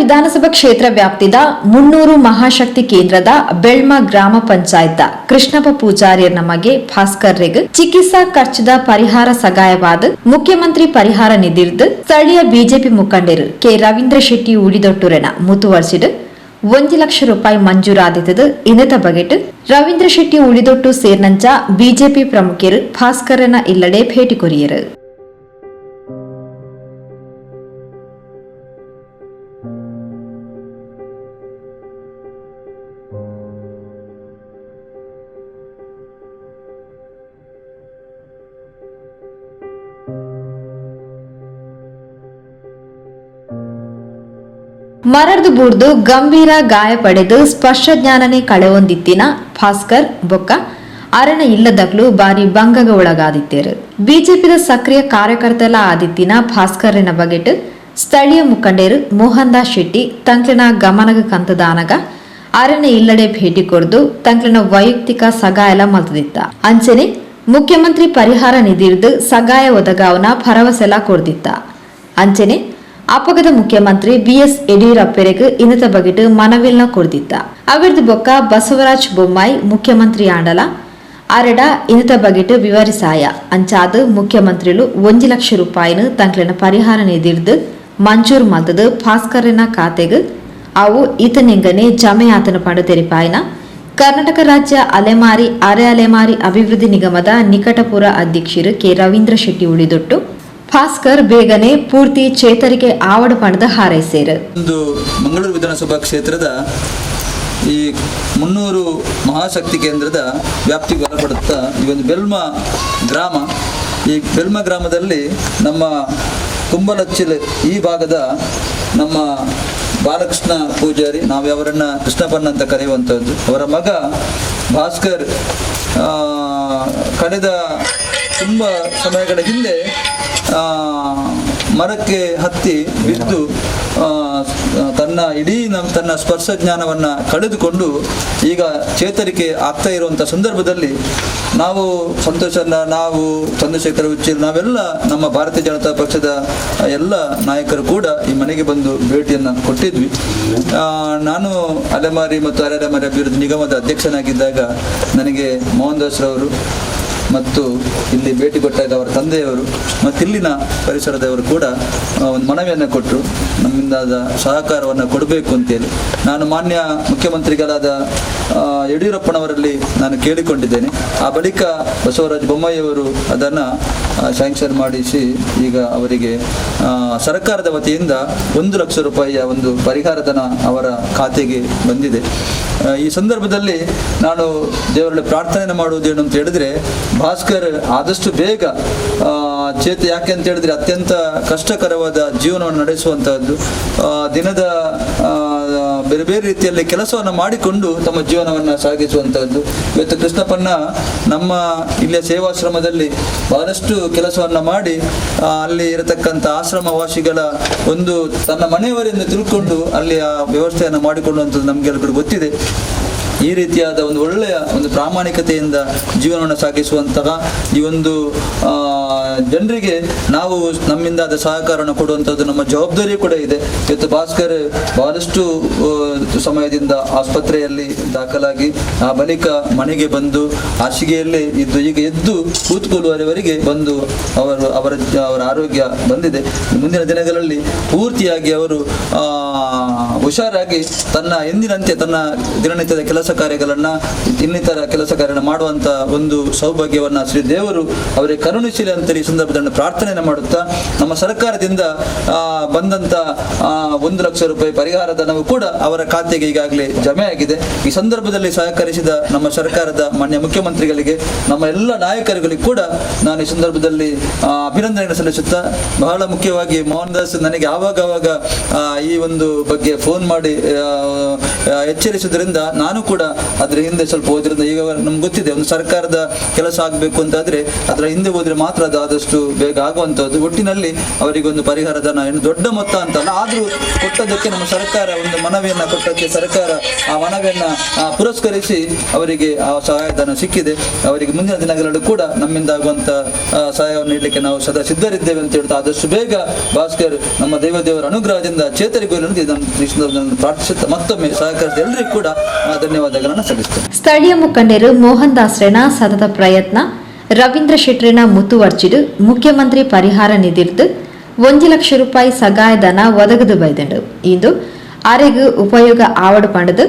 ವಿಧಾನಸಭಾ ಕ್ಷೇತ್ರ ವ್ಯಾಪ್ತಿದ 300 ಮಹಾಶಕ್ತಿ ಕೇಂದ್ರದ ಬೆಳ್ಮ ಗ್ರಾಮ ಪಂಚಾಯತ್ ಕೃಷ್ಣಪ್ಪ ಪೂಜಾರಿಯರ್ ನಮಗೆ ಭಾಸ್ಕರ್ರಿಗೆ ಚಿಕಿತ್ಸಾ ಖರ್ಚದ ಪರಿಹಾರ ಸಗಾಯವಾದ ಮುಖ್ಯಮಂತ್ರಿ ಪರಿಹಾರ ನಿಧಿರ್ದು ಸ್ಥಳೀಯ ಬಿಜೆಪಿ ಮುಖಂಡರು ಕೆ ರವೀಂದ್ರ ಶೆಟ್ಟಿ ಉಳಿದೊಟ್ಟುರೆನ ಮುತುವರ್ಸಿಡು 1 ಲಕ್ಷ ರೂಪಾಯಿ ಮಂಜೂರಾದಿತದು ಇನ್ನತ ಬಗೆಟ್ ರವೀಂದ್ರ ಶೆಟ್ಟಿ ಉಳಿದೊಟ್ಟು ಸೇರ್ನಂಚ ಬಿಜೆಪಿ ಪ್ರಮುಖರು ಭಾಸ್ಕರನ ಇಲ್ಲಡೆ ಭೇಟಿ ಕೊರಿಯರು. ಮರರ್ದು ಬೂರ್ದು ಗಂಭೀರ ಗಾಯ ಪಡೆದು ಸ್ಪಷ್ಟ ಜ್ಞಾನನೆ ಕಳೆವೊಂದಿತ್ತಿನ ಭಾಸ್ಕರ್ ಬೊಕ್ಕ ಅರಣ ಇಲ್ಲದಗ್ಲು ಬಾರಿ ಭಂಗಗ ಒಳಗಾದಿತ್ತೇರು. ಬಿಜೆಪಿದ ಸಕ್ರಿಯ ಕಾರ್ಯಕರ್ತಲ ಆದಿತ್ತಿನ ಭಾಸ್ಕರ್ನ ಬಗೆಟ್ ಸ್ಥಳೀಯ ಮುಖಂಡರು ಮೋಹನ್ ದಾಸ್ ಶೆಟ್ಟಿ ತಂಕ್ಲನ ಗಮನಗ ಕಂತದಾನಗ ಅರಣ ಇಲ್ಲಡೆ ಭೇಟಿ ಕೊಡ್ದು ತಂಕ್ಲನ ವೈಯಕ್ತಿಕ ಸಗಾಯಲ ಮಲ್ತದಿತ್ತ. ಅಂಚನೆ ಮುಖ್ಯಮಂತ್ರಿ ಪರಿಹಾರ ನಿಧಿರ್ದು ಸಗಾಯ ಒದಗಾವನ ಭರವಸೆಲ ಕೊಡ್ದಿತ್ತ. ಅಂಚನೆ ಅಪಗದ ಮುಖ್ಯಮಂತ್ರಿ ಬಿಎಸ್ ಯಡಿಯೂರಪ್ಪರಿಗೆ ಇನ್ನತ ಬಗೆಟ್ ಮನವಿಲ್ನ ಕೊಡ್ದಿತ್ತ. ಅವಿರ್ದು ಬೊಕ್ಕ ಬಸವರಾಜ್ ಬೊಮ್ಮಾಯಿ ಮುಖ್ಯಮಂತ್ರಿ ಆಂಡಲ ಅರಡ ಇನ್ನತ ಬಗೆಟ್ ವಿವರಿಸಾಯ ಅಂಚಾದ ಮುಖ್ಯಮಂತ್ರಿಲು 1 ಲಕ್ಷ ರೂಪಾಯಿನ ತಂಕ್ಲನ ಪರಿಹಾರ ನಿಧಿರ್ದು ಮಂಜೂರು ಮಲ್ತದು ಭಾಸ್ಕರನ ಖಾತೆಗೆ ಅವು ಈತನೆಂಗನೆ ಜಮೆ ಆತನ ಪಂಡ ತೆರಿಪಾಯಿನ ಕರ್ನಾಟಕ ರಾಜ್ಯ ಅಲೆಮಾರಿ ಅರೆ ಅಲೆಮಾರಿ ಅಭಿವೃದ್ಧಿ ನಿಗಮದ ನಿಕಟಪುರ ಅಧ್ಯಕ್ಷರು ಕೆ ರವೀಂದ್ರ ಶೆಟ್ಟಿ ಉಳಿದೊಟ್ಟು ಭಾಸ್ಕರ್ ಬೇಗನೆ ಪೂರ್ತಿ ಚೇತರಿಕೆ ಆವಡ ಪಣದ ಹಾರೈಸೇರು. ಒಂದು ಮಂಗಳೂರು ವಿಧಾನಸಭಾ ಕ್ಷೇತ್ರದ ಈ 300 ಮಹಾಶಕ್ತಿ ಕೇಂದ್ರದ ವ್ಯಾಪ್ತಿಗೆ ಒಳಪಡುತ್ತಾ ಈ ಒಂದು ಬೆಲ್ಮ ಗ್ರಾಮ. ಈ ಬೆಲ್ಮ ಗ್ರಾಮದಲ್ಲಿ ನಮ್ಮ ಕುಂಬಲಚ್ಚಿಲ್ ಈ ಭಾಗದ ನಮ್ಮ ಬಾಲಕೃಷ್ಣ ಪೂಜಾರಿ, ನಾವು ಅವರನ್ನು ಕೃಷ್ಣಪ್ಪಣ್ಣ ಅಂತ ಕರೆಯುವಂಥದ್ದು, ಅವರ ಮಗ ಭಾಸ್ಕರ್ ಕಳೆದ ತುಂಬ ಸಮಯಗಳ ಹಿಂದೆ ಮರಕ್ಕೆ ಹತ್ತಿ ಬಿದ್ದು ತನ್ನ ತನ್ನ ಸ್ಪರ್ಶ ಜ್ಞಾನವನ್ನು ಕಳೆದುಕೊಂಡು ಈಗ ಚೇತರಿಕೆ ಆಗ್ತಾ ಇರುವಂಥ ಸಂದರ್ಭದಲ್ಲಿ ನಾವು ಸಂತೋಷನ, ನಾವು ಚಂದ್ರಶೇಖರ ಉಚ್ಚಿಲ್, ನಾವೆಲ್ಲ ನಮ್ಮ ಭಾರತೀಯ ಜನತಾ ಪಕ್ಷದ ಎಲ್ಲ ನಾಯಕರು ಕೂಡ ಈ ಮನೆಗೆ ಬಂದು ಭೇಟಿಯನ್ನು ಕೊಟ್ಟಿದ್ವಿ. ನಾನು ಅಲೆಮಾರಿ ಮತ್ತು ಅರೆ ಅಲೆಮಾರಿ ಅಭಿವೃದ್ಧಿ ನಿಗಮದ ಅಧ್ಯಕ್ಷನಾಗಿದ್ದಾಗ ನನಗೆ ಮೋಹನ್ ದಾಸ್ ರವರು ಮತ್ತು ಇಲ್ಲಿ ಭೇಟಿ ಕೊಟ್ಟಾಗ ಅವರ ತಂದೆಯವರು ಮತ್ತು ಇಲ್ಲಿನ ಪರಿಸರದವರು ಕೂಡ ಒಂದು ಮನವಿಯನ್ನು ಕೊಟ್ಟರು, ನಮ್ಮಿಂದಾದ ಸಹಕಾರವನ್ನು ಕೊಡಬೇಕು ಅಂತೇಳಿ. ನಾನು ಮಾನ್ಯ ಮುಖ್ಯಮಂತ್ರಿಗಳಾದ ಯಡಿಯೂರಪ್ಪನವರಲ್ಲಿ ನಾನು ಕೇಳಿಕೊಂಡಿದ್ದೇನೆ. ಆ ಬಳಿಕ ಬಸವರಾಜ ಬೊಮ್ಮಾಯಿಯವರು ಅದನ್ನು ಸ್ಯಾಂಕ್ಷನ್ ಮಾಡಿಸಿ ಈಗ ಅವರಿಗೆ ಸರ್ಕಾರದ ವತಿಯಿಂದ 1 ಲಕ್ಷ ರೂಪಾಯಿಯ ಒಂದು ಪರಿಹಾರ ಧನ ಅವರ ಖಾತೆಗೆ ಬಂದಿದೆ. ಈ ಸಂದರ್ಭದಲ್ಲಿ ನಾನು ದೇವರಲ್ಲಿ ಪ್ರಾರ್ಥನೆ ಮಾಡುವುದೇನು ಅಂತ ಹೇಳಿದ್ರೆ, ಭಾಸ್ಕರ್ ಆದಷ್ಟು ಬೇಗ ಯಾಕೆ ಅಂತ ಹೇಳಿದ್ರೆ ಅತ್ಯಂತ ಕಷ್ಟಕರವಾದ ಜೀವನವನ್ನು ನಡೆಸುವಂತಹದ್ದು, ದಿನದ ಬೇರೆ ಬೇರೆ ರೀತಿಯಲ್ಲಿ ಕೆಲಸವನ್ನು ಮಾಡಿಕೊಂಡು ತಮ್ಮ ಜೀವನವನ್ನು ಸಾಗಿಸುವಂತಹದ್ದು. ಇವತ್ತು ಕೃಷ್ಣಪ್ಪಣ್ಣ ನಮ್ಮ ಇಲ್ಲಿಯ ಸೇವಾಶ್ರಮದಲ್ಲಿ ಬಹಳಷ್ಟು ಕೆಲಸವನ್ನ ಮಾಡಿ ಅಲ್ಲಿ ಇರತಕ್ಕಂಥ ಆಶ್ರಮವಾಸಿಗಳ ಒಂದು ತನ್ನ ಮನೆಯವರಿಂದ ತಿಳ್ಕೊಂಡು ಅಲ್ಲಿ ಆ ವ್ಯವಸ್ಥೆಯನ್ನು ಮಾಡಿಕೊಳ್ಳುವಂಥದ್ದು ನಮ್ಗೆಲ್ಲರಿಗೂ ಗೊತ್ತಿದೆ. ಈ ರೀತಿಯಾದ ಒಂದು ಒಳ್ಳೆಯ ಒಂದು ಪ್ರಾಮಾಣಿಕತೆಯಿಂದ ಜೀವನವನ್ನು ಸಾಗಿಸುವಂತಹ ಈ ಒಂದು ಜನರಿಗೆ ನಾವು ನಮ್ಮಿಂದಾದ ಸಹಕಾರವನ್ನು ಕೊಡುವಂಥದ್ದು ನಮ್ಮ ಜವಾಬ್ದಾರಿ ಕೂಡ ಇದೆ. ಇವತ್ತು ಭಾಸ್ಕರ್ ಬಹಳಷ್ಟು ಸಮಯದಿಂದ ಆಸ್ಪತ್ರೆಯಲ್ಲಿ ದಾಖಲಾಗಿ ಆ ಬಳಿಕ ಮನೆಗೆ ಬಂದು ಹಾಸಿಗೆಯಲ್ಲೇ ಇದ್ದು ಈಗ ಎದ್ದು ಕೂತ್ಕೊಳ್ಳುವವರೆಗೆ ಬಂದು ಅವರ ಆರೋಗ್ಯ ಬಂದಿದೆ. ಮುಂದಿನ ದಿನಗಳಲ್ಲಿ ಪೂರ್ತಿಯಾಗಿ ಅವರು ಹುಷಾರಾಗಿ ತನ್ನ ಎಂದಿನಂತೆ ತನ್ನ ದಿನನಿತ್ಯದ ಕೆಲಸ ಕಾರ್ಯಗಳನ್ನ ಇನ್ನಿತರ ಕೆಲಸ ಕಾರ್ಯ ಮಾಡುವಂತ ಒಂದು ಸೌಭಾಗ್ಯವನ್ನ ಶ್ರೀ ದೇವರು ಅವರಿಗೆ ಕರುಣಿಸಲಿ ಅಂತ ಈ ಸಂದರ್ಭದಲ್ಲಿ ಪ್ರಾರ್ಥನೆಯನ್ನು ಮಾಡುತ್ತಾ, ನಮ್ಮ ಸರ್ಕಾರದಿಂದ ಬಂದಂತ 1 ಲಕ್ಷ ರೂಪಾಯಿ ಪರಿಹಾರ ಧನವು ಕೂಡ ಅವರ ಖಾತೆಗೆ ಈಗಾಗಲೇ ಜಮೆ ಆಗಿದೆ. ಈ ಸಂದರ್ಭದಲ್ಲಿ ಸಹಕರಿಸಿದ ನಮ್ಮ ಸರ್ಕಾರದ ಮಾನ್ಯ ಮುಖ್ಯಮಂತ್ರಿಗಳಿಗೆ, ನಮ್ಮ ಎಲ್ಲ ನಾಯಕರುಗಳಿಗೆ ಕೂಡ ನಾನು ಈ ಸಂದರ್ಭದಲ್ಲಿ ಅಭಿನಂದನೆ ಸಲ್ಲಿಸುತ್ತಾ, ಬಹಳ ಮುಖ್ಯವಾಗಿ ಮೋಹನ್ ದಾಸ್ ನನಗೆ ಆವಾಗ ಈ ಒಂದು ಬಗ್ಗೆ ಫೋನ್ ಮಾಡಿ ಎಚ್ಚರಿಸುವುದರಿಂದ ನಾನು ಕೂಡ ಅದರ ಹಿಂದೆ ಸ್ವಲ್ಪ ಹೋದ್ರಿಂದ ಈಗ ನಮ್ಗೆ ಗೊತ್ತಿದೆ, ಒಂದು ಸರ್ಕಾರದ ಕೆಲಸ ಆಗಬೇಕು ಅಂತಾದ್ರೆ ಅದರ ಹಿಂದೆ ಹೋದ್ರೆ ಮಾತ್ರ ಅದು ಆದಷ್ಟು ಬೇಗ ಆಗುವಂಥದ್ದು. ಒಟ್ಟಿನಲ್ಲಿ ಅವರಿಗೆ ಒಂದು ಪರಿಹಾರ ಧನ ಏನು ದೊಡ್ಡ ಮೊತ್ತ ಅಂತಲ್ಲ, ಆದರೂ ಕೊಟ್ಟದಕ್ಕೆ ನಮ್ಮ ಸರ್ಕಾರ ಒಂದು ಮನವಿಯನ್ನು ಕೊಟ್ಟಕ್ಕೆ ಸರ್ಕಾರ ಆ ಮನವಿಯನ್ನು ಪುರಸ್ಕರಿಸಿ ಅವರಿಗೆ ಆ ಸಹಾಯಧನ ಸಿಕ್ಕಿದೆ. ಅವರಿಗೆ ಮುಂದಿನ ದಿನಗಳಲ್ಲೂ ಕೂಡ ನಮ್ಮಿಂದ ಆಗುವಂಥ ಸಹಾಯವನ್ನು ನೀಡಲಿಕ್ಕೆ ನಾವು ಸದಾ ಸಿದ್ಧರಿದ್ದೇವೆ ಅಂತ ಹೇಳ್ತಾ ಆದಷ್ಟು ಬೇಗ ಭಾಸ್ಕರ್ ನಮ್ಮ ದೇವರ ಅನುಗ್ರಹದಿಂದ ಚೇತರಿಗೊಳ್ಳುವಂತೆ ಇದನ್ನು ಪ್ರಾರ್ಥಿಸುತ್ತಾ ಮತ್ತೊಮ್ಮೆ ಸಹಕರಿಸಿದ ಎಲ್ಲರಿಗೂ ಕೂಡ ಧನ್ಯವಾದಗಳನ್ನು ಸಲ್ಲಿಸ್ತೇನೆ. ಸ್ಥಳೀಯ ಮುಖಂಡರು ಮೋಹನ್ ದಾಸ್ರೆನ ಸತತ ಪ್ರಯತ್ನ ರವೀಂದ್ರ ಶೆಟ್ರಿನ ಮುತುವರ್ಜಿಡು ಮುಖ್ಯಮಂತ್ರಿ ಪರಿಹಾರ ನಿಧಿರ್ದು 1 ಲಕ್ಷ ರೂಪಾಯಿ ಸಹಾಯಧನ ಒದಗದು ಬೈದಂಡು ಇಂದು ಆರೆಗ್ ಉಪಯೋಗ ಆವಡು ಪಂಡದು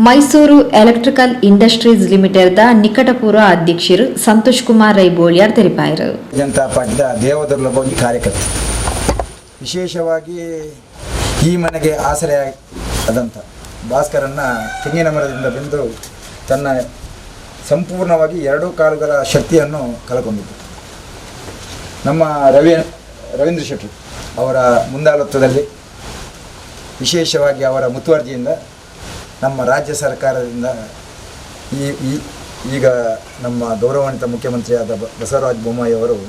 ಮೈಸೂರು ಎಲೆಕ್ಟ್ರಿಕಲ್ ಇಂಡಸ್ಟ್ರೀಸ್ ಲಿಮಿಟೆಡ್ ನಿಕಟಪೂರ್ವ ಅಧ್ಯಕ್ಷರು ಸಂತೋಷ್ ಕುಮಾರ್ ರೈ ಬೋಳಿಯಾರ್ ತೆರಿಪಾಯರು. ಜನತಾ ಪಾರ್ಟಿದ ದೇವದುರ್ಲಭ ಒಂದು ಕಾರ್ಯಕರ್ತೆ, ವಿಶೇಷವಾಗಿ ಈ ಮನೆಗೆ ಆಸರೆಯಾದಂಥ ಭಾಸ್ಕರನ್ನ ತೆಂಗಿನ ಮರದಿಂದ ಬೆಂದು ತನ್ನ ಸಂಪೂರ್ಣವಾಗಿ 2 ಕಾಲುಗಳ ಶಕ್ತಿಯನ್ನು ಕಳ್ಕೊಂಡಿದ್ದು. ನಮ್ಮ ರವೀಂದ್ರ ಶೆಟ್ಟಿ ಅವರ ಮುಂದಾಳತ್ವದಲ್ಲಿ ವಿಶೇಷವಾಗಿ ಅವರ ಮುತುವರ್ಜಿಯಿಂದ ನಮ್ಮ ರಾಜ್ಯ ಸರ್ಕಾರದಿಂದ ಈಗ ನಮ್ಮ ಗೌರವಾನ್ವಿತ ಮುಖ್ಯಮಂತ್ರಿಯಾದ ಬಸವರಾಜ ಬೊಮ್ಮಾಯಿ ಅವರು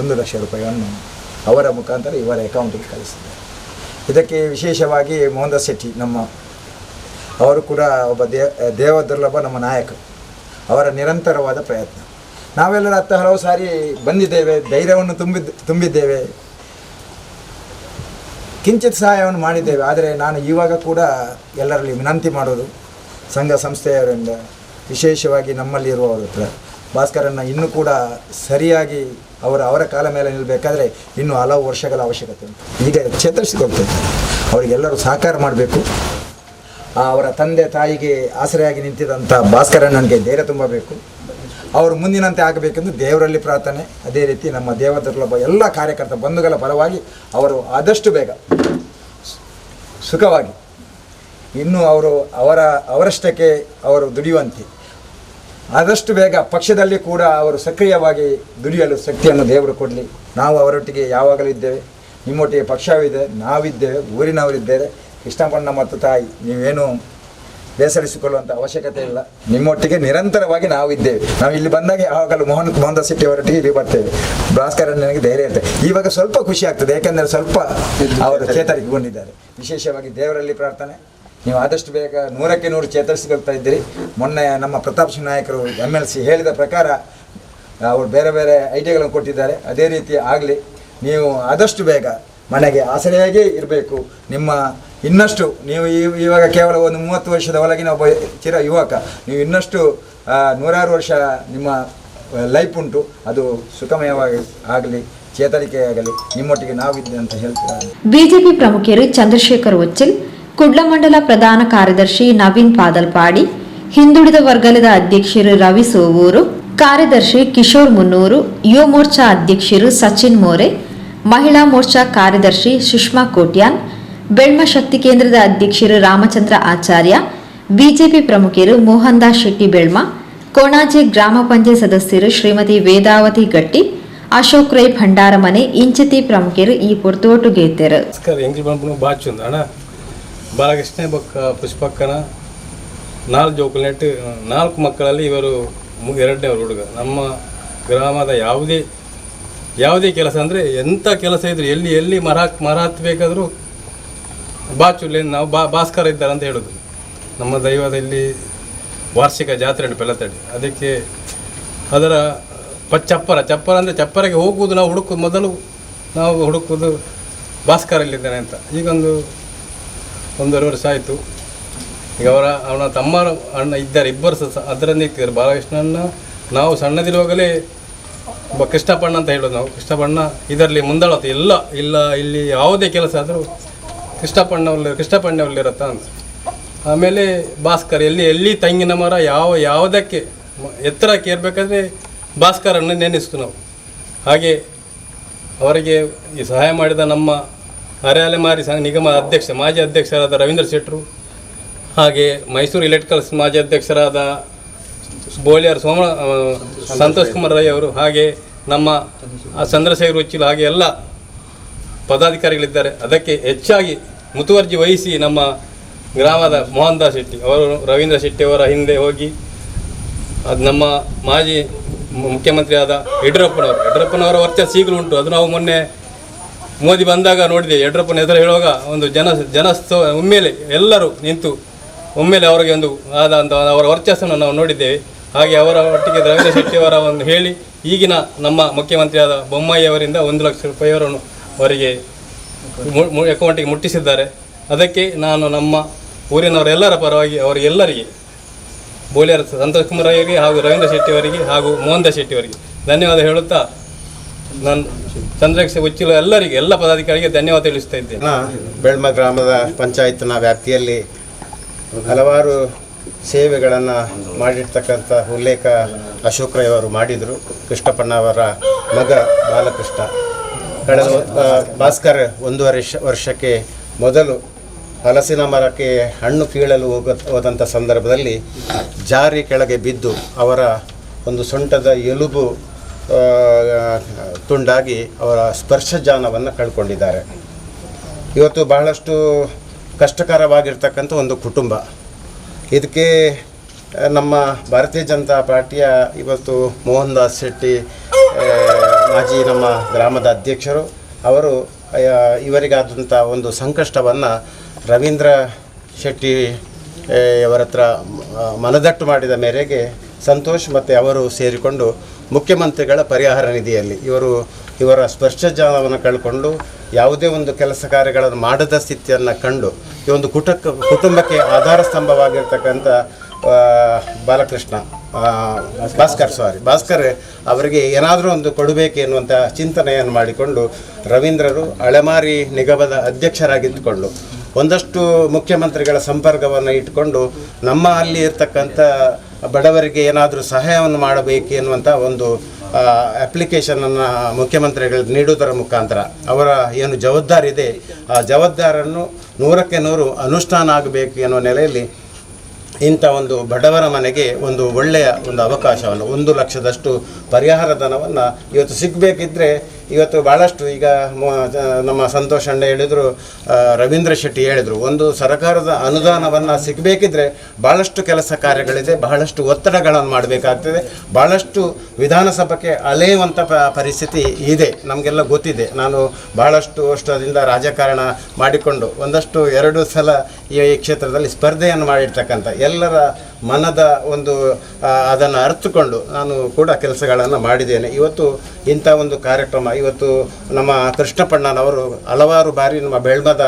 1 ಲಕ್ಷ ರೂಪಾಯಿಯನ್ನು ಅವರ ಮುಖಾಂತರ ಇವರ ಅಕೌಂಟಿಗೆ ಕಳಿಸಿದ್ದಾರೆ. ಇದಕ್ಕೆ ವಿಶೇಷವಾಗಿ ಮೋಹನ್ ದಾಸ್ ಶೆಟ್ಟಿ ಅವರು ಕೂಡ ಒಬ್ಬ ದೇವದುರ್ಲಭ ನಮ್ಮ ನಾಯಕ, ಅವರ ನಿರಂತರವಾದ ಪ್ರಯತ್ನ. ನಾವೆಲ್ಲರ ಹಲವು ಸಾರಿ ಬಂದಿದ್ದೇವೆ, ಧೈರ್ಯವನ್ನು ತುಂಬಿದ್ದೇವೆ, ಕಿಂಚಿತ್ ಸಹಾಯವನ್ನು ಮಾಡಿದ್ದೇವೆ. ಆದರೆ ನಾನು ಇವಾಗ ಕೂಡ ಎಲ್ಲರಲ್ಲಿ ವಿನಂತಿ ಮಾಡೋದು, ಸಂಘ ಸಂಸ್ಥೆಯವರಿಂದ ವಿಶೇಷವಾಗಿ ನಮ್ಮಲ್ಲಿರುವವರ ಹತ್ರ ಭಾಸ್ಕರನ್ನು ಇನ್ನೂ ಕೂಡ ಸರಿಯಾಗಿ ಅವರ ಕಾಲ ಮೇಲೆ ನಿಲ್ಲಬೇಕಾದ್ರೆ ಇನ್ನೂ ಹಲವು ವರ್ಷಗಳ ಅವಶ್ಯಕತೆ ಉಂಟು. ಈಗ ಚೇತರಿಸಿಕೊಳ್ತಿದ್ದಾರೆ, ಅವರಿಗೆಲ್ಲರೂ ಸಹಕಾರ ಮಾಡಬೇಕು. ಅವರ ತಂದೆ ತಾಯಿಗೆ ಆಸರೆಯಾಗಿ ನಿಂತಿದ್ದಂಥ ಭಾಸ್ಕರಣ್ಣನಿಗೆ ಧೈರ್ಯ ತುಂಬಬೇಕು, ಅವರು ಮುಂದಿನಂತೆ ಆಗಬೇಕೆಂದು ದೇವರಲ್ಲಿ ಪ್ರಾರ್ಥನೆ. ಅದೇ ರೀತಿ ನಮ್ಮ ದೇವದುರ್ಲಭ ಎಲ್ಲ ಕಾರ್ಯಕರ್ತ ಬಂಧುಗಳ ಪರವಾಗಿ ಅವರು ಆದಷ್ಟು ಬೇಗ ಸುಖವಾಗಿ ಇನ್ನೂ ಅವರಷ್ಟಕ್ಕೆ ಅವರು ದುಡಿಯುವಂತೆ ಆದಷ್ಟು ಬೇಗ ಪಕ್ಷದಲ್ಲಿ ಕೂಡ ಅವರು ಸಕ್ರಿಯವಾಗಿ ದುಡಿಯಲು ಶಕ್ತಿಯನ್ನು ದೇವರು ಕೊಡಲಿ. ನಾವು ಅವರೊಟ್ಟಿಗೆ ಯಾವಾಗಲೂ ಇದ್ದೇವೆ, ನಿಮ್ಮೊಟ್ಟಿಗೆ ಪಕ್ಷವಿದೆ, ನಾವಿದ್ದೇವೆ, ಊರಿನವರಿದ್ದೇವೆ. ಕೃಷ್ಣಪ್ಪಣ್ಣ ಮತ್ತು ತಾಯಿ, ನೀವೇನು ಬೇಸರಿಸಿಕೊಳ್ಳುವಂಥ ಅವಶ್ಯಕತೆ ಇಲ್ಲ, ನಿಮ್ಮೊಟ್ಟಿಗೆ ನಿರಂತರವಾಗಿ ನಾವು ಇದ್ದೇವೆ. ನಾವು ಇಲ್ಲಿ ಬಂದಾಗ ಯಾವಾಗಲೂ ಮೋಹನ್ ದಾಸ್ ಶೆಟ್ಟಿ ಅವರೊಟ್ಟಿಗೆ ಇಲ್ಲಿ ಬರ್ತೇವೆ. ಭಾಸ್ಕರ್ ನನಗೆ ಧೈರ್ಯ ಇರ್ತದೆ. ಇವಾಗ ಸ್ವಲ್ಪ ಖುಷಿ ಆಗ್ತದೆ, ಯಾಕೆಂದರೆ ಸ್ವಲ್ಪ ಅವರು ಚೇತರಿಸಿಕೊಂಡಿದ್ದಾರೆ. ವಿಶೇಷವಾಗಿ ದೇವರಲ್ಲಿ ಪ್ರಾರ್ಥನೆ, ನೀವು ಆದಷ್ಟು ಬೇಗ 100ಕ್ಕೆ 100 ಚೇತರಿಸಿಕೊಳ್ತಾ ಇದ್ದೀರಿ. ಮೊನ್ನೆ ನಮ್ಮ ಪ್ರತಾಪ್ ಸಿಂಗ್ ನಾಯಕರು MLC ಹೇಳಿದ ಪ್ರಕಾರ ಅವರು ಬೇರೆ ಬೇರೆ ಐಡಿಯಾಗಳನ್ನು ಕೊಟ್ಟಿದ್ದಾರೆ. ಅದೇ ರೀತಿ ಆಗಲಿ. ನೀವು ಆದಷ್ಟು ಬೇಗ ಮನೆಗೆ ಆಸರೆಯಾಗೇ ಇರಬೇಕು. ನಿಮ್ಮ ಇನ್ನಷ್ಟು ನೀವು ಇವಾಗ ಕೇವಲ ಒಂದು 30 ವರ್ಷದ ಒಳಗಿನ ಒಬ್ಬ ಚಿರ ಯುವಕ, ನೀವು ಇನ್ನಷ್ಟು 100 ವರ್ಷ ನಿಮ್ಮ ಲೈಫ್ ಉಂಟು. ಅದು ಸುಖಮಯವಾಗಿ ಆಗಲಿ, ಚೇತರಿಕೆಯಾಗಲಿ, ನಿಮ್ಮೊಟ್ಟಿಗೆ ನಾವಿದ್ದೆ ಅಂತ ಹೇಳ್ತಾರೆ. ಬಿಜೆಪಿ ಪ್ರಮುಖರು ಚಂದ್ರಶೇಖರ್ ಒಚ್ಚಿಲ್, ಕುಡ್ಲ ಮಂಡಲ ಪ್ರಧಾನ ಕಾರ್ಯದರ್ಶಿ ನವೀನ್ ಪಾದಲ್ಪಾಡಿ, ಹಿಂದುಳಿದ ವರ್ಗದ ಅಧ್ಯಕ್ಷರು ರವಿ ಸೋವೂರು, ಕಾರ್ಯದರ್ಶಿ ಕಿಶೋರ್ ಮುನ್ನೂರು, ಯುವ ಮೋರ್ಚಾ ಅಧ್ಯಕ್ಷರು ಸಚಿನ್ ಮೋರೆ, ಮಹಿಳಾ ಮೋರ್ಚಾ ಕಾರ್ಯದರ್ಶಿ ಸುಷ್ಮಾ ಕೋಟ್ಯಾನ್, ಬೆಳ್ಮ ಶಕ್ತಿ ಕೇಂದ್ರದ ಅಧ್ಯಕ್ಷರು ರಾಮಚಂದ್ರ ಆಚಾರ್ಯ, ಬಿಜೆಪಿ ಪ್ರಮುಖರು ಮೋಹನ್ ದಾಸ್ ಶೆಟ್ಟಿ ಬೆಳ್ಮ, ಕೋಣಾಜೆ ಗ್ರಾಮ ಪಂಚಾಯತ್ ಸದಸ್ಯರು ಶ್ರೀಮತಿ ವೇದಾವತಿ ಗಟ್ಟಿ, ಅಶೋಕ್ ರೈ ಭಂಡಾರಮನೆ ಇಂಚತಿ ಪ್ರಮುಖರು ಈ ಪೊರ್ತೋಟುಗೆ ಇದ್ದರು. ಬಾಲಕೃಷ್ಣ ಬೊಕ್ಕ ಪುಷ್ಪಕ್ಕನ 4 ಜೋಕುಲೆಟ್ 4 ಮಕ್ಕಳಲ್ಲಿ ಇವರು 2ನೇ ಹುಡುಗ. ನಮ್ಮ ಗ್ರಾಮದ ಯಾವುದೇ ಕೆಲಸ ಅಂದರೆ ಎಂಥ ಕೆಲಸ ಇದ್ರು, ಎಲ್ಲಿ ಮರ ಹತ್ತಬೇಕಾದ್ರೂ ಬಾಚುಲ್ಲಿ ನಾವು ಭಾಸ್ಕರ ಇದ್ದಾರೆ ಅಂತ ಹೇಳೋದು. ನಮ್ಮ ದೈವದಲ್ಲಿ ವಾರ್ಷಿಕ ಜಾತ್ರೆ ಉಂಟು ಪೆಲ್ಲತಡಿ, ಅದಕ್ಕೆ ಅದರ ಚಪ್ಪರ ಅಂದರೆ ಚಪ್ಪರಗೆ ಹೋಗುವುದು ನಾವು ಮೊದಲು ನಾವು ಹುಡುಕುವುದು ಭಾಸ್ಕರ ಇಲ್ಲಿದ್ದಾನೆ ಅಂತ. ಈಗೊಂದು 1.5 ವರ್ಷ ಆಯಿತು. ಈಗ ಅವನ ತಮ್ಮ ಅಣ್ಣ ಇದ್ದಾರೆ, ಇಬ್ಬರು ಅದರಲ್ಲಿ ಇರ್ತಿದ್ದಾರೆ. ಬಾಲಕೃಷ್ಣನ ನಾವು ಸಣ್ಣದಿರುವಾಗಲೇ ಒಬ್ಬ ಕೃಷ್ಣಪ್ಪಣ್ಣ ಅಂತ ಹೇಳೋದು. ನಾವು ಕೃಷ್ಣಪ್ಪಣ್ಣ ಇದರಲ್ಲಿ ಮುಂದಾಳತ್ತು ಇಲ್ಲ ಇಲ್ಲಿ ಯಾವುದೇ ಕೆಲಸ ಆದರೂ ಕೃಷ್ಣಪ್ಪಣ್ಣವಲ್ಲಿರತ್ತ ಅಂತ. ಆಮೇಲೆ ಭಾಸ್ಕರ್ ಎಲ್ಲಿ ತೆಂಗಿನ ಮರ ಯಾವುದಕ್ಕೆ ಎತ್ತರಕ್ಕೆ ಇರಬೇಕಾದ್ರೆ ಭಾಸ್ಕರನ್ನು ನೆನೆಸ್ತು ನಾವು. ಹಾಗೆ ಅವರಿಗೆ ಈ ಸಹಾಯ ಮಾಡಿದ ನಮ್ಮ ಅರೆಅಲೆಮಾರಿ ನಿಗಮ ಮಾಜಿ ಅಧ್ಯಕ್ಷರಾದ ರವೀಂದ್ರ ಶೆಟ್ಟರು, ಹಾಗೆ ಮೈಸೂರು ಎಲೆಕ್ಟ್ರಿಕಲ್ಸ್ ಮಾಜಿ ಅಧ್ಯಕ್ಷರಾದ ಬೋಳಿಯಾರ್ ಸಂತೋಷ್ ಕುಮಾರ್ ರೈ ಅವರು, ಹಾಗೆ ನಮ್ಮ ಚಂದ್ರಶೇಖರ್ ಉಚ್ಚಿಲ್, ಹಾಗೆ ಎಲ್ಲ ಪದಾಧಿಕಾರಿಗಳಿದ್ದಾರೆ. ಅದಕ್ಕೆ ಹೆಚ್ಚಾಗಿ ಮುತುವರ್ಜಿ ವಹಿಸಿ ನಮ್ಮ ಗ್ರಾಮದ ಮೋಹನ್ ದಾಸ್ ಶೆಟ್ಟಿ ಅವರು ರವೀಂದ್ರ ಶೆಟ್ಟಿ ಅವರ ಹಿಂದೆ ಹೋಗಿ ಅದು ನಮ್ಮ ಮಾಜಿ ಮುಖ್ಯಮಂತ್ರಿಯಾದ ಯಡಿಯೂರಪ್ಪನವರ ವರ್ಚಸ್ಸು ಈಗಲೂ ಉಂಟು. ಅದು ನಾವು ಮೊನ್ನೆ ಮೋದಿ ಬಂದಾಗ ನೋಡಿದೆ. ಯಡಿಯೂರಪ್ಪನ ಹೆಸರು ಹೇಳುವಾಗ ಒಂದು ಒಮ್ಮೆಲೆ ಎಲ್ಲರೂ ನಿಂತು ಒಮ್ಮೆಲೆ ಅವರಿಗೆ ಒಂದು ಆದಂಥ ಅವರ ವರ್ಚಸ್ಸನ್ನು ನಾವು ನೋಡಿದ್ದೇವೆ. ಹಾಗೆ ಅವರ ಒಟ್ಟಿಗೆ ರವೀಂದ್ರ ಶೆಟ್ಟಿಯವರ ಒಂದು ಹೇಳಿ ಈಗಿನ ನಮ್ಮ ಮುಖ್ಯಮಂತ್ರಿಯಾದ ಬೊಮ್ಮಾಯಿ ಅವರಿಂದ 1 ಲಕ್ಷ ರೂಪಾಯಿಯವರನ್ನು ಅವರಿಗೆ ಅಕೌಂಟಿಗೆ ಮುಟ್ಟಿಸಿದ್ದಾರೆ. ಅದಕ್ಕೆ ನಾನು ನಮ್ಮ ಊರಿನವರೆಲ್ಲರ ಪರವಾಗಿ ಅವರಿಗೆಲ್ಲರಿಗೆ ಬೋಲಿಯರ್ ಸಂತೋಷ್ ಕುಮಾರ್ ಅವರಿಗೆ ಹಾಗೂ ರವೀಂದ್ರ ಶೆಟ್ಟಿಯವರಿಗೆ ಹಾಗೂ ಮೋಹನ್ ದಾಸ್ ಶೆಟ್ಟಿಯವರಿಗೆ ಧನ್ಯವಾದ ಹೇಳುತ್ತಾ ನಾನು ಚಂದ್ರಕ್ಷ ಉಚ್ಚಿಲ ಎಲ್ಲರಿಗೆ ಎಲ್ಲ ಪದಾಧಿಕಾರಿಗೆ ಧನ್ಯವಾದ ತಿಳಿಸ್ತಾ ಇದ್ದೇನೆ. ಬೆಳ್ಮ ಗ್ರಾಮದ ಪಂಚಾಯತ್ನ ವ್ಯಾಪ್ತಿಯಲ್ಲಿ ಹಲವಾರು ಸೇವೆಗಳನ್ನು ಮಾಡಿರ್ತಕ್ಕಂಥ ಉಲ್ಲೇಖ ಅಶೋಕ್ ರೈ ಅವರು ಮಾಡಿದರು. ಕೃಷ್ಣಪ್ಪಣ್ಣ ಅವರ ಮಗ ಬಾಲಕೃಷ್ಣ ಕಳೆದ ಭಾಸ್ಕರ್ 1.5 ವರ್ಷಕ್ಕೆ ಮೊದಲು ಹಲಸಿನ ಮರಕ್ಕೆ ಹಣ್ಣು ಕೀಳಲು ಹೋದಂಥ ಸಂದರ್ಭದಲ್ಲಿ ಜಾರಿ ಕೆಳಗೆ ಬಿದ್ದು ಅವರ ಒಂದು ಸೊಂಟದ ಎಲುಬು ತುಂಡಾಗಿ ಅವರ ಸ್ಪರ್ಶಜಾನವನ್ನು ಕಳ್ಕೊಂಡಿದ್ದಾರೆ. ಇವತ್ತು ಬಹಳಷ್ಟು ಕಷ್ಟಕರವಾಗಿರ್ತಕ್ಕಂಥ ಒಂದು ಕುಟುಂಬ. ಇದಕ್ಕೆ ನಮ್ಮ ಭಾರತೀಯ ಜನತಾ ಪಾರ್ಟಿಯ ಇವತ್ತು ಮೋಹನ್ ದಾಸ್ ಶೆಟ್ಟಿ ಮಾಜಿ ನಮ್ಮ ಗ್ರಾಮದ ಅಧ್ಯಕ್ಷರು ಅವರು ಇವರಿಗಾದಂಥ ಒಂದು ಸಂಕಷ್ಟವನ್ನು ರವೀಂದ್ರ ಶೆಟ್ಟಿ ಅವರ ಹತ್ರ ಮನದಟ್ಟು ಮಾಡಿದ ಮೇರೆಗೆ ಸಂತೋಷ್ ಮತ್ತು ಅವರು ಸೇರಿಕೊಂಡು ಮುಖ್ಯಮಂತ್ರಿಗಳ ಪರಿಹಾರ ನಿಧಿಯಲ್ಲಿ ಇವರ ಸ್ಪರ್ಶಜಾಲವನ್ನು ಕಳ್ಕೊಂಡು ಯಾವುದೇ ಒಂದು ಕೆಲಸ ಕಾರ್ಯಗಳನ್ನು ಮಾಡದ ಸ್ಥಿತಿಯನ್ನು ಕಂಡು ಈ ಒಂದು ಕುಟುಂಬಕ್ಕೆ ಆಧಾರ ಸ್ತಂಭವಾಗಿರ್ತಕ್ಕಂಥ ಬಾಲಕೃಷ್ಣ ಭಾಸ್ಕರ್ ಅವರಿಗೆ ಏನಾದರೂ ಒಂದು ಕೊಡಬೇಕು ಎನ್ನುವಂಥ ಚಿಂತನೆಯನ್ನು ಮಾಡಿಕೊಂಡು ರವೀಂದ್ರರು ಅಲೆಮಾರಿ ನಿಗಮದ ಅಧ್ಯಕ್ಷರಾಗಿದ್ದುಕೊಂಡು ಒಂದಷ್ಟು ಮುಖ್ಯಮಂತ್ರಿಗಳ ಸಂಪರ್ಕವನ್ನು ಇಟ್ಕೊಂಡು ನಮ್ಮ ಅಲ್ಲಿ ಇರ್ತಕ್ಕಂಥ ಬಡವರಿಗೆ ಏನಾದರೂ ಸಹಾಯವನ್ನು ಮಾಡಬೇಕು ಎನ್ನುವಂಥ ಒಂದು ಅಪ್ಲಿಕೇಶನನ್ನು ಮುಖ್ಯಮಂತ್ರಿಗಳಿಗೆ ನೀಡುವುದರ ಮುಖಾಂತರ ಅವರ ಏನು ಜವಾಬ್ದಾರಿ ಇದೆ ಆ ಜವಾಬ್ದಾರಿಯನ್ನು 100ಕ್ಕೆ 100 ಅನುಷ್ಠಾನ ಆಗಬೇಕು ಎನ್ನುವ ನೆಲೆಯಲ್ಲಿ ಇಂಥ ಒಂದು ಬಡವರ ಮನೆಗೆ ಒಂದು ಒಳ್ಳೆಯ ಒಂದು ಅವಕಾಶವನ್ನು 1 ಲಕ್ಷದಷ್ಟು ಪರಿಹಾರ ಧನವನ್ನು ಇವತ್ತು ಸಿಗಬೇಕಿದ್ರೆ ಇವತ್ತು ಭಾಳಷ್ಟು ಈಗ ನಮ್ಮ ಸಂತೋಷ್ ಅಣ್ಣ ಹೇಳಿದರು, ರವೀಂದ್ರ ಶೆಟ್ಟಿ ಹೇಳಿದರು, ಒಂದು ಸರ್ಕಾರದ ಅನುದಾನವನ್ನು ಸಿಗಬೇಕಿದ್ರೆ ಭಾಳಷ್ಟು ಕೆಲಸ ಕಾರ್ಯಗಳಿದೆ, ಬಹಳಷ್ಟು ಒತ್ತಡಗಳನ್ನು ಮಾಡಬೇಕಾಗ್ತದೆ, ಭಾಳಷ್ಟು ವಿಧಾನಸಭೆಗೆ ಅಲೆಯುವಂಥ ಪರಿಸ್ಥಿತಿ ಇದೆ. ನಮಗೆಲ್ಲ ಗೊತ್ತಿದೆ. ನಾನು ಭಾಳಷ್ಟು ವರ್ಷದಿಂದ ರಾಜಕಾರಣ ಮಾಡಿಕೊಂಡು ಒಂದಷ್ಟು 2 ಸಲ ಈ ಕ್ಷೇತ್ರದಲ್ಲಿ ಸ್ಪರ್ಧೆಯನ್ನು ಮಾಡಿರ್ತಕ್ಕಂಥ ಎಲ್ಲರ ಮನದ ಒಂದು ಅದನ್ನು ಅರ್ಥಕೊಂಡು ನಾನು ಕೂಡ ಕೆಲಸಗಳನ್ನು ಮಾಡಿದ್ದೇನೆ. ಇವತ್ತು ಇಂಥ ಒಂದು ಕಾರ್ಯಕ್ರಮ ಇವತ್ತು ನಮ್ಮ ಕೃಷ್ಣಪ್ಪಣ್ಣನವರು ಹಲವಾರು ಬಾರಿ ನಮ್ಮ ಬೆಳ್ಮದ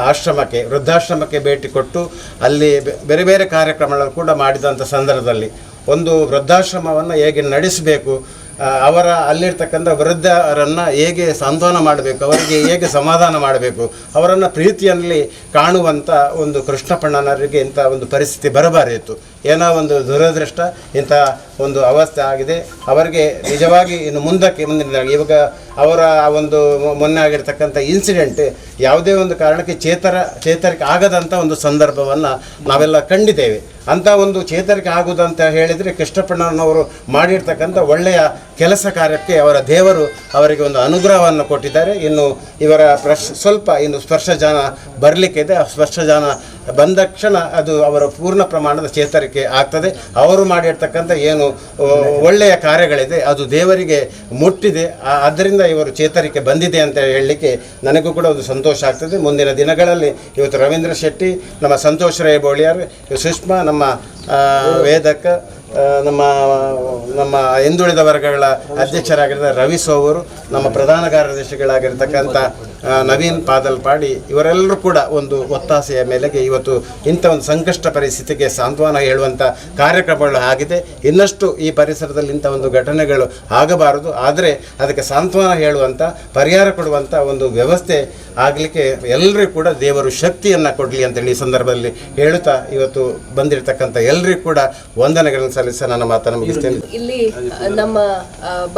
ಆಶ್ರಮಕ್ಕೆ ವೃದ್ಧಾಶ್ರಮಕ್ಕೆ ಭೇಟಿ ಕೊಟ್ಟು ಅಲ್ಲಿ ಬೇರೆ ಬೇರೆ ಕಾರ್ಯಕ್ರಮಗಳನ್ನು ಕೂಡ ಮಾಡಿದಂಥ ಸಂದರ್ಭದಲ್ಲಿ ಒಂದು ವೃದ್ಧಾಶ್ರಮವನ್ನು ಹೇಗೆ ನಡೆಸಬೇಕು, ಅವರ ಅಲ್ಲಿರ್ತಕ್ಕಂಥ ವೃದ್ಧರನ್ನು ಹೇಗೆ ಸಾಂತ್ವನ ಮಾಡಬೇಕು, ಅವರಿಗೆ ಹೇಗೆ ಸಮಾಧಾನ ಮಾಡಬೇಕು, ಅವರನ್ನು ಪ್ರೀತಿಯಲ್ಲಿ ಕಾಣುವಂಥ ಒಂದು ಕೃಷ್ಣಪ್ಪಣ್ಣನವರಿಗೆ ಇಂಥ ಒಂದು ಪರಿಸ್ಥಿತಿ ಬರಬಾರಿತ್ತು. ಏನೋ ಒಂದು ದುರದೃಷ್ಟ ಇಂಥ ಒಂದು ಅವಸ್ಥೆ ಆಗಿದೆ. ಅವರಿಗೆ ನಿಜವಾಗಿ ಇನ್ನು ಮುಂದಿನ ಇವಾಗ ಅವರ ಒಂದು ಮೊನ್ನೆ ಆಗಿರ್ತಕ್ಕಂಥ ಇನ್ಸಿಡೆಂಟ್ ಯಾವುದೇ ಒಂದು ಕಾರಣಕ್ಕೆ ಚೇತರಿಕೆ ಆಗದಂಥ ಒಂದು ಸಂದರ್ಭವನ್ನು ನಾವೆಲ್ಲ ಕಂಡಿದ್ದೇವೆ. ಅಂಥ ಒಂದು ಚೇತರಿಕೆ ಆಗುವುದಂತ ಹೇಳಿದರೆ ಕೃಷ್ಣಪ್ಪಣ್ಣನವರು ಮಾಡಿರ್ತಕ್ಕಂಥ ಒಳ್ಳೆಯ ಕೆಲಸ ಕಾರ್ಯಕ್ಕೆ ಅವರ ದೇವರು ಅವರಿಗೆ ಒಂದು ಅನುಗ್ರಹವನ್ನು ಕೊಟ್ಟಿದ್ದಾರೆ. ಇನ್ನು ಇವರ ಸ್ವಲ್ಪ ಇನ್ನು ಸ್ಪರ್ಶಜಾನ ಬರಲಿಕ್ಕಿದೆ. ಆ ಸ್ಪರ್ಶಜಾನ ಬಂದ ಕ್ಷಣ ಅದು ಅವರ ಪೂರ್ಣ ಪ್ರಮಾಣದ ಚೇತರಿಕೆ ಆಗ್ತದೆ. ಅವರು ಮಾಡಿರ್ತಕ್ಕಂಥ ಏನು ಒಳ್ಳೆಯ ಕಾರ್ಯಗಳಿದೆ ಅದು ದೇವರಿಗೆ ಮುಟ್ಟಿದೆ. ಆದ್ದರಿಂದ ಇವರು ಚೇತರಿಕೆ ಬಂದಿದೆ ಅಂತ ಹೇಳಲಿಕ್ಕೆ ನನಗೂ ಕೂಡ ಒಂದು ಸಂತೋಷ ಆಗ್ತದೆ. ಮುಂದಿನ ದಿನಗಳಲ್ಲಿ ಇವತ್ತು ರವೀಂದ್ರ ಶೆಟ್ಟಿ, ನಮ್ಮ ಸಂತೋಷ್ ರೈ ಬೋಳಿಯಾರ್, ಸುಷ್ಮಾ, ನಮ್ಮ ವೇದಕ, ನಮ್ಮ ಹಿಂದುಳಿದ ವರ್ಗಗಳ ಅಧ್ಯಕ್ಷರಾಗಿದ್ದ ರವಿ ಸೋವರು, ನಮ್ಮ ಪ್ರಧಾನ ಕಾರ್ಯದರ್ಶಿಗಳಾಗಿರ್ತಕ್ಕಂಥ ನವೀನ್ ಪಾದಲ್ಪಾಡಿ, ಇವರೆಲ್ಲರೂ ಕೂಡ ಒಂದು ಒತ್ತಾಸೆಯ ಮೇಲೆಗೆ ಇವತ್ತು ಇಂಥ ಒಂದು ಸಂಕಷ್ಟ ಪರಿಸ್ಥಿತಿಗೆ ಸಾಂತ್ವನ ಹೇಳುವಂಥ ಕಾರ್ಯಕ್ರಮಗಳು ಆಗಿದೆ. ಇನ್ನಷ್ಟು ಈ ಪರಿಸರದಲ್ಲಿ ಇಂಥ ಒಂದು ಘಟನೆಗಳು ಆಗಬಾರದು. ಆದರೆ ಅದಕ್ಕೆ ಸಾಂತ್ವನ ಹೇಳುವಂಥ, ಪರಿಹಾರ ಕೊಡುವಂಥ ಒಂದು ವ್ಯವಸ್ಥೆ ಆಗಲಿಕ್ಕೆ ಎಲ್ಲರಿಗೂ ಕೂಡ ದೇವರು ಶಕ್ತಿಯನ್ನು ಕೊಡಲಿ ಅಂತೇಳಿ ಈ ಸಂದರ್ಭದಲ್ಲಿ ಹೇಳುತ್ತಾ ಇವತ್ತು ಬಂದಿರತಕ್ಕಂಥ ಎಲ್ಲರಿಗೂ ಕೂಡ ವಂದನೆಗಳನ್ನು ಸಲ್ಲಿಸ ನನ್ನ ಮಾತನ್ನು ಮುಗಿಸ್ತೇನೆ. ಇಲ್ಲಿ ನಮ್ಮ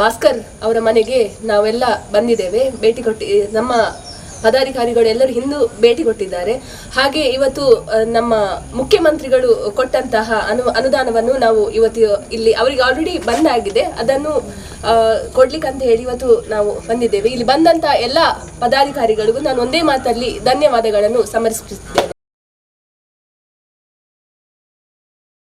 ಭಾಸ್ಕರ್ ಅವರ ಮನೆಗೆ ನಾವೆಲ್ಲ ಬಂದಿದ್ದೇವೆ, ಭೇಟಿ ಕೊಟ್ಟು ನಮ್ಮ ಪದಾಧಿಕಾರಿಗಳು ಎಲ್ಲರೂ ಹಿಂದೂ ಭೇಟಿ ಕೊಟ್ಟಿದ್ದಾರೆ. ಹಾಗೆ ಇವತ್ತು ನಮ್ಮ ಮುಖ್ಯಮಂತ್ರಿಗಳು ಕೊಟ್ಟಂತಹ ಅನುದಾನವನ್ನು ನಾವು ಇವತ್ತು ಇಲ್ಲಿ ಅವರಿಗೆ ಆಲ್ರೆಡಿ ಬಂದಾಗಿದೆ, ಅದನ್ನು ಕೊಡ್ಲಿಕ್ಕೆ ಅಂತ ಹೇಳಿ ಇವತ್ತು ನಾವು ಬಂದಿದ್ದೇವೆ. ಇಲ್ಲಿ ಬಂದಂತಹ ಎಲ್ಲ ಪದಾಧಿಕಾರಿಗಳಿಗೂ ನಾನು ಒಂದೇ ಮಾತಲ್ಲಿ ಧನ್ಯವಾದಗಳನ್ನು ಸಮರ್ಪಿಸುತ್ತೇನೆ.